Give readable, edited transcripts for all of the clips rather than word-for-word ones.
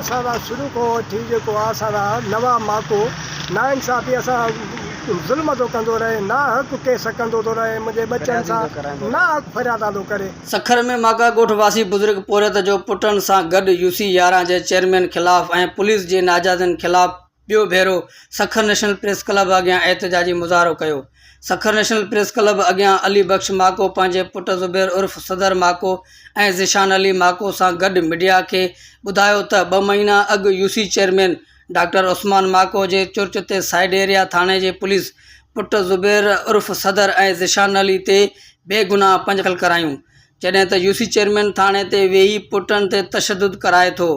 असां शुरू को वठी जेको आहे असां नवाब माको नाइंसाफ़ी असां ज़ुल्म थो कंदो रहे, ना हक़ केस कंदो थो रहे, मुंहिंजे बचनि सां ना हक़ फरियादा थो करे। सखर में माका ॻोठ वासी बुज़ुर्ग पोरियत जो पुटनि सां गॾु यूसी 11 जे चेयरमैन ख़िलाफ़ ऐं पुलिस जे नाजाइज़नि ख़िलाफ़ ॿियो भेरो सखर नेशनल प्रेस क्लब अॻियां एहतजाजी मुज़ाहरो कयो। सखर नेशनल प्रेस क्लब अॻियां अली बख्श माको पंहिंजे पुट ज़ुबैर उर्फ़ सदर माको ऐं ज़िशान अली माको सां गॾु मीडिया खे ॿुधायो त 2 महीना अॻु यूसी चेयरमैन डॉक्टर उस्मान माको जे चुर्च ते साइड एरिया थाणे जे पुलिस पुट ज़ुबैर उर्फ़ सदर ऐं ज़िशान अली ते बेगुनाह 5 खल करायूं, जॾहिं त यूसी चेयरमैन थाणे ते वेही पुटनि ते तशदुद कराए थो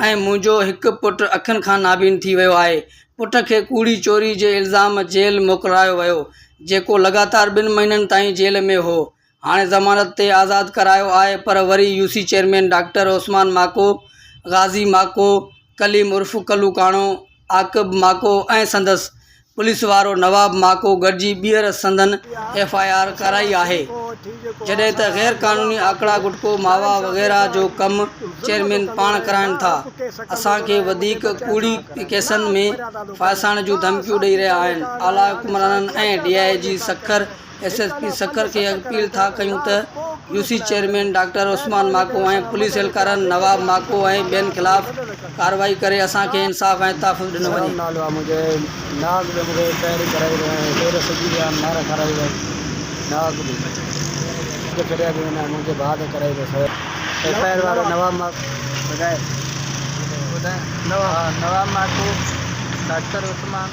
ऐं मुंहिंजो हिकु पुटु अखियुनि खां नाबीन थी वियो आहे। पुट खे कूड़ी चोरी जे इल्ज़ाम जेल मोकिलायो वियो, जेको लगातार 2 महीननि ताईं जेल में हो। हाणे ज़मानत ते आज़ादु करायो आहे, पर वरी UC chairman doctor Usman Mako, Ghazi Mako, Kaleem उर्फ़ कल्लू काणो, आकिब माको ऐं संदसि पुलिस वारो नवाब माको गॾिजी ॿीहर संदन FIR कराई आहे, जॾहिं त गैर क़ानूनी आकड़ा गुटको मावा वग़ैरह जो कमु चेयरमैन पाण कराइनि था। असांखे वधीक कूड़ी केसनि में फासाइण जूं धमकियूं ॾेई रहिया आहिनि। आला हुक्मराननि ऐं DIG सखर SSP सखर खे अपील था कयूं त यूसी चेयरमैन डॉक्टर उस्मान माको ऐं पुलिस एहलकारनि नवाब माको ऐं ॿियनि ख़िलाफ़ कार्रवाई करे असांखे इंसाफ़ ऐं तहफ़्फ़ुज़ ॾिनो वञे। नालो आहे मुंहिंजे नाग बि मूंखे पहिरीं कराई रहिया आहिनि, सॼी विया मार खाराई वई, नाग बि चढ़िया बि वेंदा आहिनि, मुंहिंजे भाउ ते कराई अथसि। FIR वारो नवाब माको ॿुधाए नवाब माको डॉक्टर उस्मान